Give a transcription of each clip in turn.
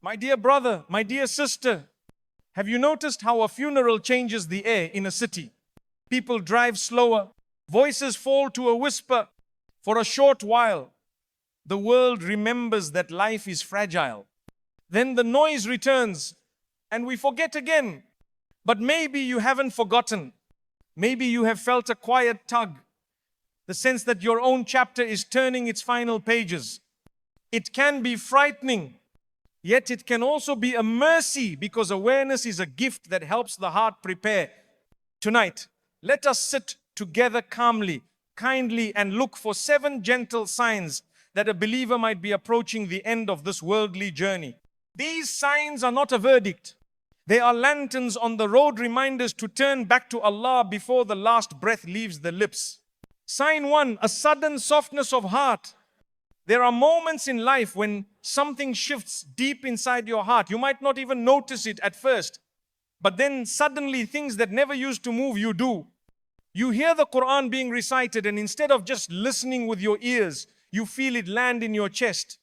My dear brother, my dear sister, have you noticed how a funeral changes the air in a city? People drive slower, voices fall to a whisper. For a short while, the world remembers that life is fragile. Then the noise returns and we forget again. But maybe you haven't forgotten. Maybe you have felt a quiet tug, the sense that your own chapter is turning its final pages. It can be frightening, yet it can also be a mercy, because awareness is a gift that helps the heart prepare. Tonight, let us sit together calmly, kindly, and look for 7 gentle signs that a believer might be approaching the end of this worldly journey. These signs are not a verdict. They are lanterns on the road, reminders to turn back to Allah before the last breath leaves the lips. Sign 1, a sudden softness of heart. There are moments in life when something shifts deep inside your heart. You might not even notice it at first, but then suddenly things that never used to move you do. You hear the Quran being recited, and instead of just listening with your ears, you feel it land in your chest.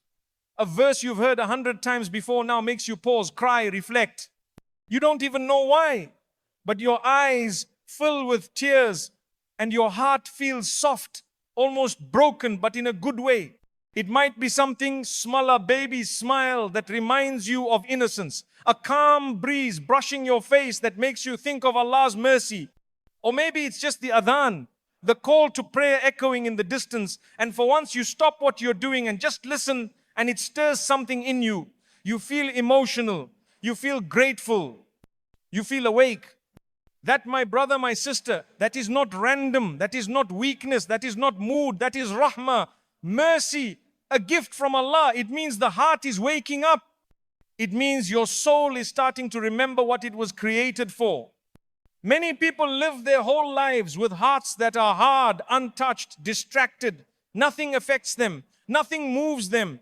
A verse you've heard 100 times before now makes you pause, cry, reflect. You don't even know why, but your eyes fill with tears and your heart feels soft, almost broken, but in a good way. It might be something small, a baby's smile that reminds you of innocence, a calm breeze brushing your face that makes you think of Allah's mercy. Or maybe it's just the adhan, the call to prayer echoing in the distance, and for once you stop what you're doing and just listen, and it stirs something in you. You feel emotional. You feel grateful. You feel awake. That, my brother, my sister, that is not random. That is not weakness. That is not mood. That is rahmah, mercy, a gift from Allah. It means the heart is waking up. It means your soul is starting to remember what it was created for. Many people live their whole lives with hearts that are hard, untouched, distracted. Nothing affects them. Nothing moves them.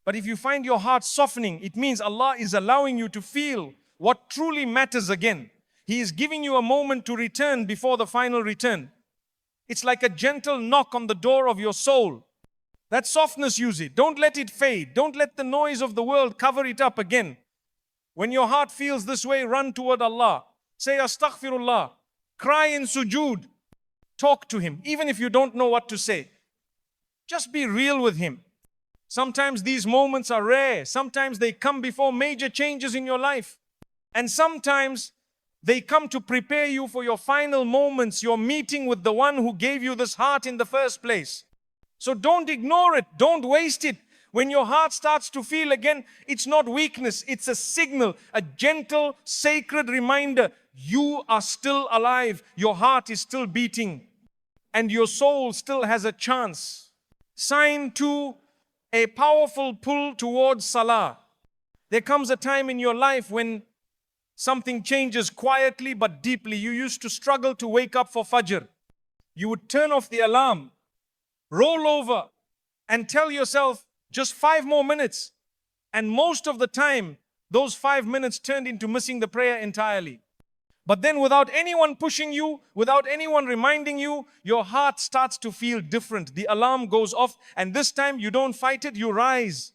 But if you find your heart softening, it means Allah is allowing you to feel what truly matters again. He is giving you a moment to return before the final return. It's like a gentle knock on the door of your soul. That softness, use it. Don't let it fade. Don't let the noise of the world cover it up again. When your heart feels this way, run toward Allah. Say astaghfirullah. Cry in sujood. Talk to Him, even if you don't know what to say. Just be real with Him. Sometimes these moments are rare. Sometimes they come before major changes in your life. And sometimes they come to prepare you for your final moments, your meeting with the one who gave you this heart in the first place. So don't ignore it. Don't waste it. When your heart starts to feel again, it's not weakness. It's a signal, a gentle, sacred reminder. You are still alive. Your heart is still beating. And your soul still has a chance. Sign 2, a powerful pull towards Salah. There comes a time in your life when something changes quietly but deeply. You used to struggle to wake up for Fajr. You would turn off the alarm, roll over, and tell yourself, just 5 more minutes. And most of the time, those 5 minutes turned into missing the prayer entirely. But then without anyone pushing you, without anyone reminding you, your heart starts to feel different. The alarm goes off, and this time you don't fight it, you rise.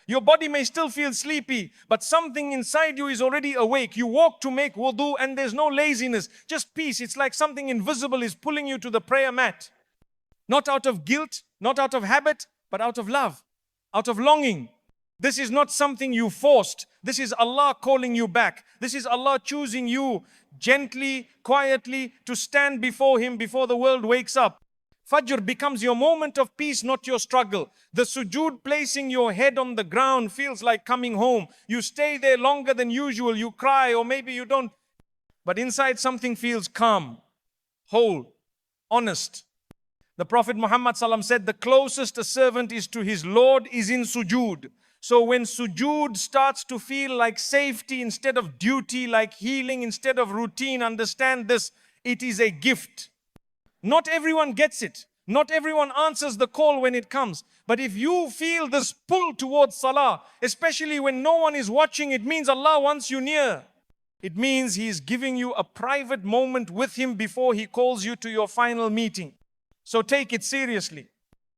Your body may still feel sleepy, but something inside you is already awake. You walk to make wudu, and there's no laziness, just peace. It's like something invisible is pulling you to the prayer mat. Not out of guilt, not out of habit, but out of love, out of longing. This is not something you forced. This is Allah calling you back. This is Allah choosing you gently, quietly to stand before Him before the world wakes up. Fajr becomes your moment of peace, not your struggle. The sujood, placing your head on the ground, feels like coming home. You stay there longer than usual. You cry, or maybe you don't. But inside something feels calm, whole, honest. The Prophet Muhammad ﷺ said, the closest a servant is to his Lord is in sujood. So when sujood starts to feel like safety instead of duty, like healing instead of routine, understand this, it is a gift. Not everyone gets it. Not everyone answers the call when it comes. But if you feel this pull towards Salah, especially when no one is watching, it means Allah wants you near. It means He is giving you a private moment with Him before He calls you to your final meeting. So take it seriously.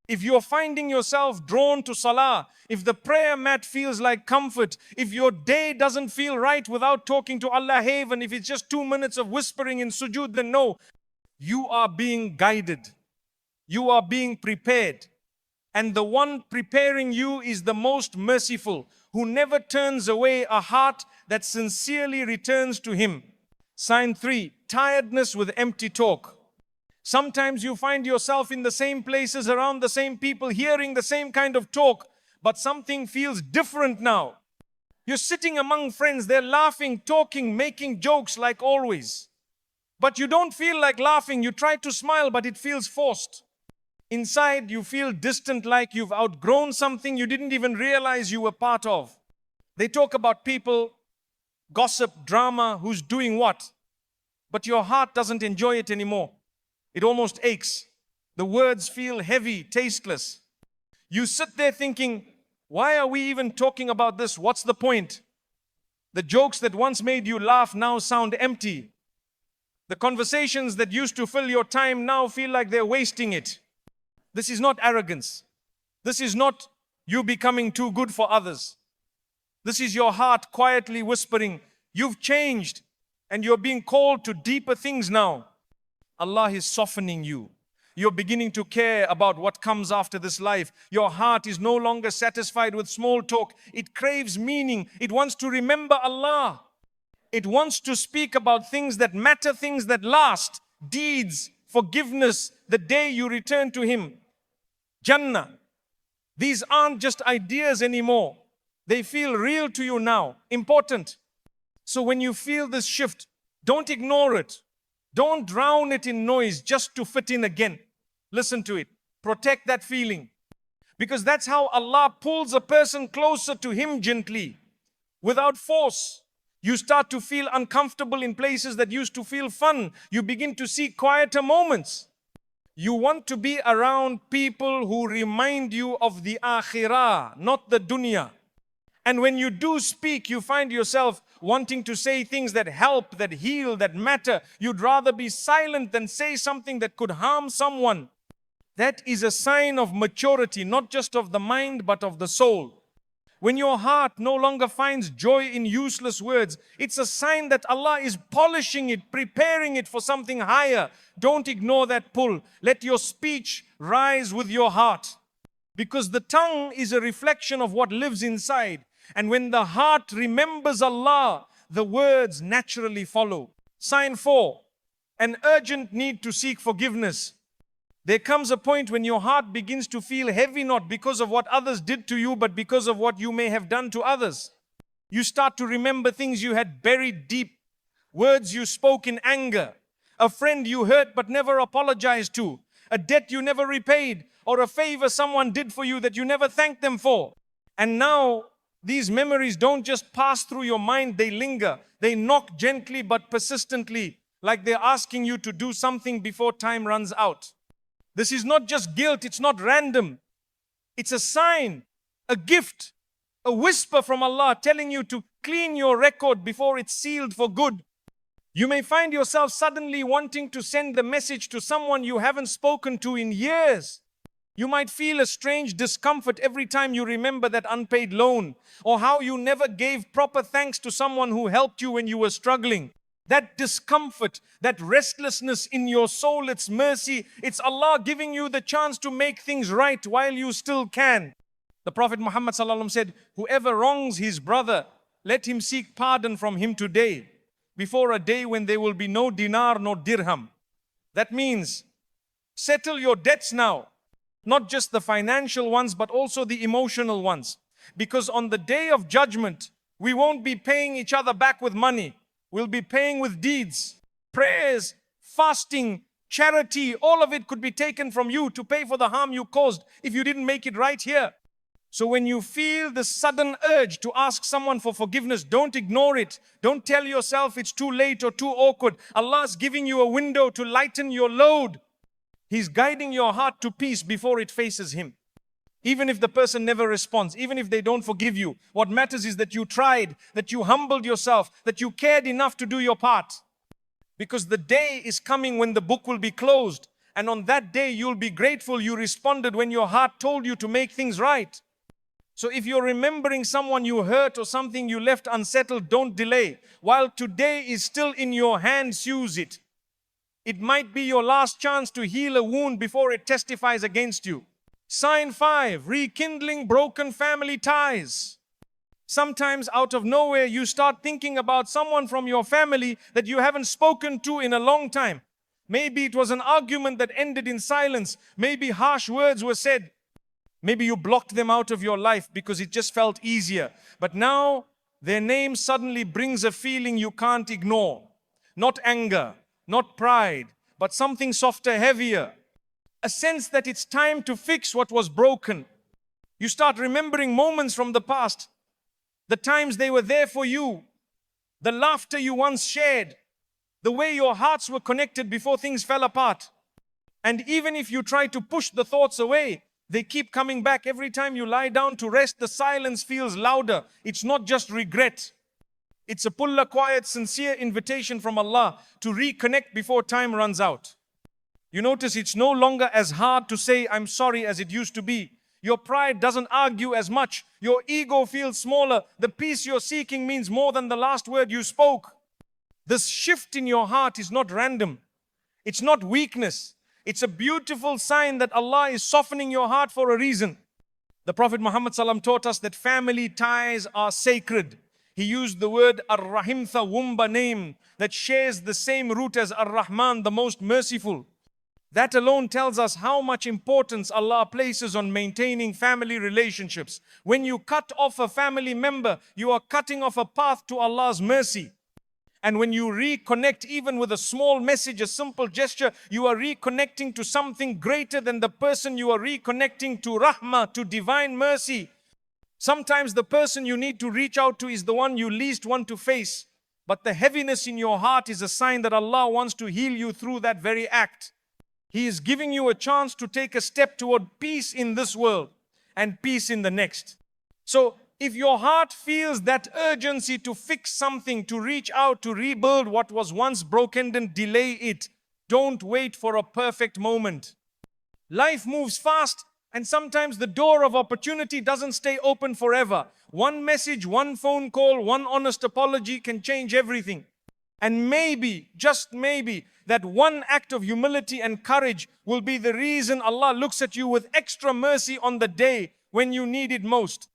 If you're finding yourself drawn to Salah, if the prayer mat feels like comfort, if your day doesn't feel right without talking to Allah Haven, if it's just 2 minutes of whispering in sujood, then no, you are being guided. You are being prepared. And the one preparing you is the most merciful, who never turns away a heart that sincerely returns to Him. Sign 3, tiredness with empty talk. Sometimes you find yourself in the same places, around the same people, hearing the same kind of talk, but something feels different now. You're sitting among friends, they're laughing, talking, making jokes like always. But you don't feel like laughing, you try to smile, but it feels forced. Inside, you feel distant, like you've outgrown something you didn't even realize you were part of. They talk about people, gossip, drama, who's doing what, but your heart doesn't enjoy it anymore. It almost aches. The words feel heavy, tasteless. You sit there thinking, why are we even talking about this? What's the point? The jokes that once made you laugh now sound empty. The conversations that used to fill your time now feel like they're wasting it. This is not arrogance. This is not you becoming too good for others. This is your heart quietly whispering, you've changed and you're being called to deeper things now. Allah is softening you. You're beginning to care about what comes after this life. Your heart is no longer satisfied with small talk. It craves meaning. It wants to remember Allah. It wants to speak about things that matter, things that last, deeds, forgiveness, the day you return to Him. Jannah. These aren't just ideas anymore. They feel real to you now, important. So when you feel this shift, don't ignore it. Don't drown it in noise just to fit in again. Listen to it. Protect that feeling. Because that's how Allah pulls a person closer to Him gently, without force. You start to feel uncomfortable in places that used to feel fun. You begin to seek quieter moments. You want to be around people who remind you of the akhirah, not the dunya. And when you do speak, you find yourself wanting to say things that help, that heal, that matter. You'd rather be silent than say something that could harm someone. That is a sign of maturity, not just of the mind, but of the soul. When your heart no longer finds joy in useless words, it's a sign that Allah is polishing it, preparing it for something higher. Don't ignore that pull. Let your speech rise with your heart. Because the tongue is a reflection of what lives inside. And when the heart remembers Allah, the words naturally follow. Sign 4, an urgent need to seek forgiveness. There comes a point when your heart begins to feel heavy, not because of what others did to you, but because of what you may have done to others. You start to remember things you had buried deep, words you spoke in anger, a friend you hurt but never apologized to, a debt you never repaid, or a favor someone did for you that you never thanked them for. And now, these memories don't just pass through your mind, they linger. They knock gently but persistently, like they're asking you to do something before time runs out. This is not just guilt, it's not random. It's a sign, a gift, a whisper from Allah telling you to clean your record before it's sealed for good. You may find yourself suddenly wanting to send the message to someone you haven't spoken to in years. You might feel a strange discomfort every time you remember that unpaid loan, or how you never gave proper thanks to someone who helped you when you were struggling. That discomfort, that restlessness in your soul, it's mercy. It's Allah giving you the chance to make things right while you still can. The Prophet Muhammad ﷺ said, whoever wrongs his brother, let him seek pardon from him today, before a day when there will be no dinar nor dirham. That means settle your debts now. Not just the financial ones, but also the emotional ones. Because on the day of judgment, we won't be paying each other back with money. We'll be paying with deeds, prayers, fasting, charity. All of it could be taken from you to pay for the harm you caused if you didn't make it right here. So when you feel the sudden urge to ask someone for forgiveness, don't ignore it. Don't tell yourself it's too late or too awkward. Allah's giving you a window to lighten your load. He's guiding your heart to peace before it faces Him. Even if the person never responds, even if they don't forgive you, what matters is that you tried, that you humbled yourself, that you cared enough to do your part. Because the day is coming when the book will be closed And on that day, you'll be grateful you responded when your heart told you to make things right. So if you're remembering someone you hurt or something you left unsettled, don't delay. While today is still in your hands, use it. It might be your last chance to heal a wound before it testifies against you. Sign 5, rekindling broken family ties. Sometimes out of nowhere, you start thinking about someone from your family that you haven't spoken to in a long time. Maybe it was an argument that ended in silence. Maybe harsh words were said. Maybe you blocked them out of your life because it just felt easier. But now their name suddenly brings a feeling you can't ignore. Not anger, not pride, but something softer, heavier. A sense that it's time to fix what was broken. You start remembering moments from the past. The times they were there for you. The laughter you once shared. The way your hearts were connected before things fell apart. And even if you try to push the thoughts away, they keep coming back. Every time you lie down to rest, the silence feels louder. It's not just regret. It's a quiet, sincere invitation from Allah to reconnect before time runs out. You notice it's no longer as hard to say I'm sorry as it used to be. Your pride doesn't argue as much. Your ego feels smaller. The peace you're seeking means more than the last word you spoke. This shift in your heart is not random. It's not weakness. It's a beautiful sign that Allah is softening your heart for a reason. The Prophet Muhammad SAW taught us that family ties are sacred. He used the word Ar-Rahim, Thawumba name that shares the same root as Ar-Rahman, the most merciful. That alone tells us how much importance Allah places on maintaining family relationships. When you cut off a family member, you are cutting off a path to Allah's mercy. And when you reconnect, even with a small message, a simple gesture, you are reconnecting to something greater than the person. You are reconnecting to rahmah, to divine mercy. Sometimes the person you need to reach out to is the one you least want to face. But the heaviness in your heart is a sign that Allah wants to heal you through that very act. He is giving you a chance to take a step toward peace in this world and peace in the next. So, if your heart feels that urgency to fix something, to reach out, to rebuild what was once broken, then delay it. Don't wait for a perfect moment. Life moves fast, and sometimes the door of opportunity doesn't stay open forever. One message, one phone call, one honest apology can change everything. And maybe, just maybe, that one act of humility and courage will be the reason Allah looks at you with extra mercy on the day when you need it most.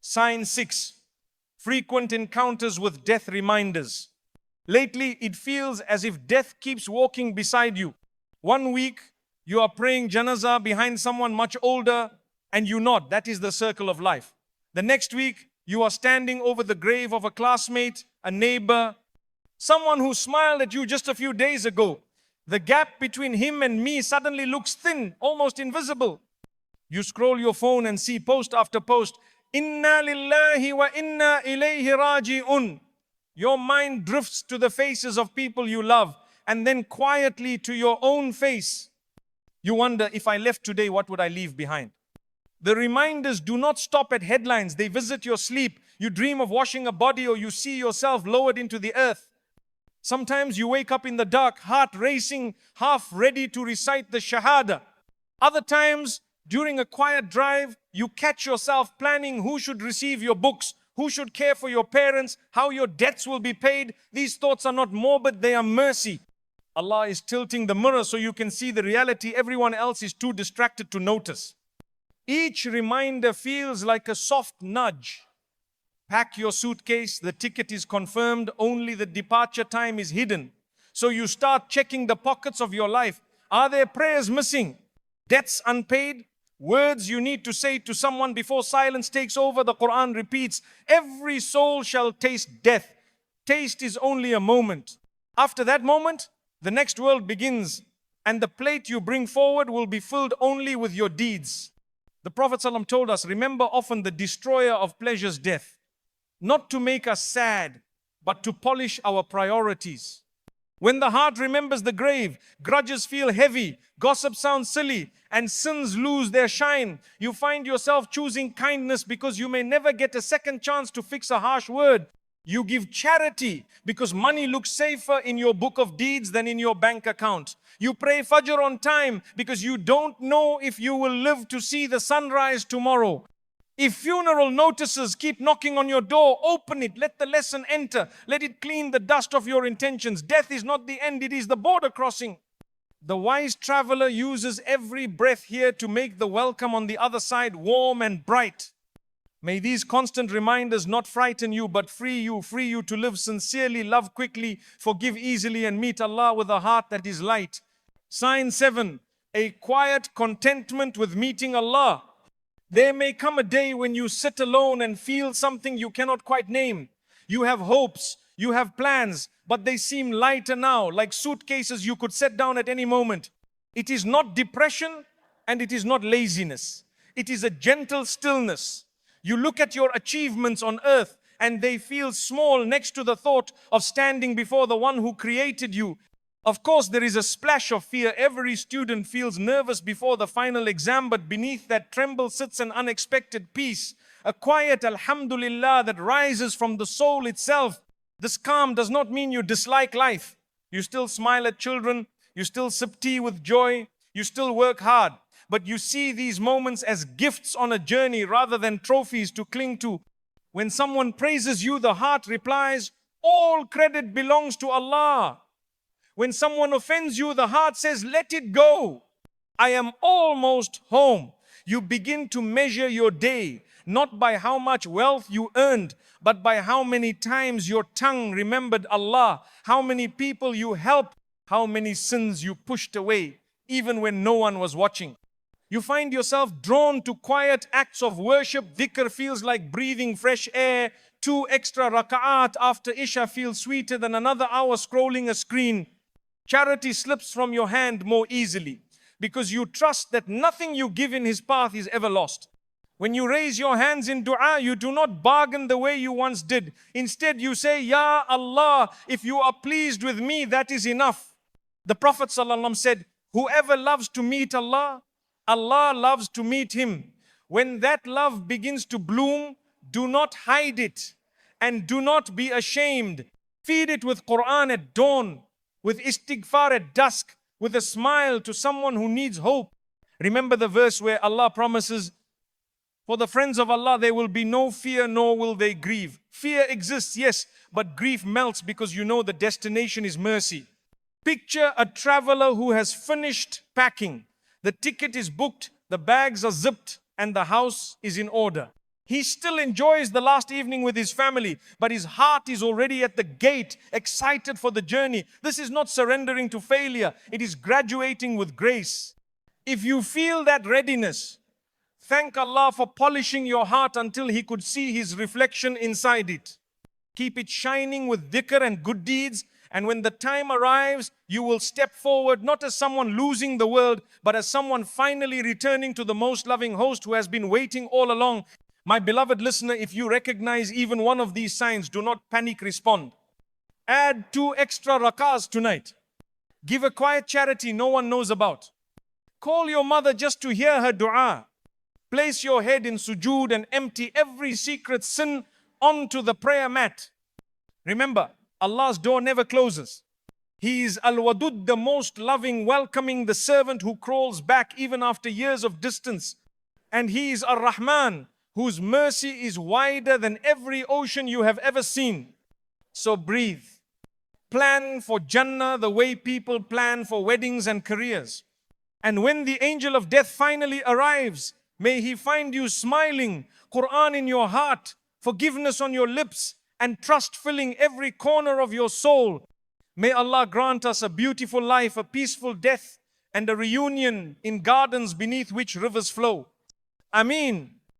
Sign 6, frequent encounters with death reminders. Lately, it feels as if death keeps walking beside you. 1 week, you are praying janazah behind someone much older, and you nod. That is the circle of life. The next week, you are standing over the grave of a classmate, a neighbor, someone who smiled at you just a few days ago. The gap between him and me suddenly looks thin, almost invisible. You scroll your phone and see post after post, Inna lillahi wa inna ilayhi raji'un. Your mind drifts to the faces of people you love and then quietly to your own face. You wonder, if I left today, what would I leave behind? The reminders do not stop at headlines. They visit your sleep. You dream of washing a body, or you see yourself lowered into the earth. Sometimes you wake up in the dark, heart racing, half ready to recite the Shahada. Other times, during a quiet drive, you catch yourself planning who should receive your books, who should care for your parents, how your debts will be paid. These thoughts are not morbid, they are mercy. Allah is tilting the mirror so you can see the reality everyone else is too distracted to notice. Each reminder feels like a soft nudge. Pack your suitcase, the ticket is confirmed, only the departure time is hidden. So you start checking the pockets of your life. Are there prayers missing? Debts unpaid? Words you need to say to someone before silence takes over? The Quran repeats, every soul shall taste death. Taste is only a moment. After that moment, the next world begins, and the plate you bring forward will be filled only with your deeds. The Prophet ﷺ told us, remember often the destroyer of pleasures, death. Not to make us sad, but to polish our priorities. When the heart remembers the grave, grudges feel heavy, gossip sounds silly, and sins lose their shine. You find yourself choosing kindness because you may never get a second chance to fix a harsh word. You give charity because money looks safer in your book of deeds than in your bank account. You pray Fajr on time because you don't know if you will live to see the sunrise tomorrow. If funeral notices keep knocking on your door, open it, let the lesson enter, let it clean the dust of your intentions. Death is not the end, it is the border crossing. The wise traveler uses every breath here to make the welcome on the other side warm and bright. May these constant reminders not frighten you, but free you to live sincerely, love quickly, forgive easily, and meet Allah with a heart that is light. Sign 7, a quiet contentment with meeting Allah. There may come a day when you sit alone and feel something you cannot quite name. You have hopes, you have plans, but they seem lighter now, like suitcases you could set down at any moment. It is not depression and it is not laziness. It is a gentle stillness. You look at your achievements on earth and they feel small next to the thought of standing before the one who created you. Of course, there is a splash of fear. Every student feels nervous before the final exam, but beneath that tremble sits an unexpected peace, a quiet alhamdulillah that rises from the soul itself. This calm does not mean you dislike life. You still smile at children, you still sip tea with joy, you still work hard. But you see these moments as gifts on a journey rather than trophies to cling to. When someone praises you, the heart replies, all credit belongs to Allah. When someone offends you, the heart says, let it go. I am almost home. You begin to measure your day, not by how much wealth you earned, but by how many times your tongue remembered Allah, how many people you helped, how many sins you pushed away, even when no one was watching. You find yourself drawn to quiet acts of worship. Dhikr feels like breathing fresh air. 2 extra raka'at after Isha feels sweeter than another hour scrolling a screen. Charity slips from your hand more easily because you trust that nothing you give in His path is ever lost. When you raise your hands in dua, you do not bargain the way you once did. Instead, you say, Ya Allah, if you are pleased with me, that is enough. The Prophet ﷺ said, whoever loves to meet Allah, Allah loves to meet him. When that love begins to bloom, do not hide it and do not be ashamed. Feed it with Quran at dawn, with istighfar at dusk, with a smile to someone who needs hope. Remember the verse where Allah promises, for the friends of Allah there will be no fear nor will they grieve. Fear exists, yes, but grief melts because you know the destination is mercy. Picture a traveler who has finished packing. The ticket is booked, the bags are zipped, and the house is in order. He still enjoys the last evening with his family, but his heart is already at the gate, excited for the journey. This is not surrendering to failure, it is graduating with grace. If you feel that readiness, thank Allah for polishing your heart until He could see His reflection inside it. Keep it shining with dhikr and good deeds, and when the time arrives, you will step forward not as someone losing the world, but as someone finally returning to the most loving host who has been waiting all along. My beloved listener, if you recognize even one of these signs, do not panic, respond. Add 2 extra rakahs tonight. Give a quiet charity no one knows about. Call your mother just to hear her dua. Place your head in sujood and empty every secret sin onto the prayer mat. Remember, Allah's door never closes. He is Al-Wadud, the most loving, welcoming, the servant who crawls back even after years of distance. And He is Ar-Rahman, whose mercy is wider than every ocean you have ever seen. So breathe. Plan for Jannah the way people plan for weddings and careers. And when the angel of death finally arrives, may he find you smiling, Quran in your heart, forgiveness on your lips, and trust filling every corner of your soul. May Allah grant us a beautiful life, a peaceful death, and a reunion in gardens beneath which rivers flow. Ameen.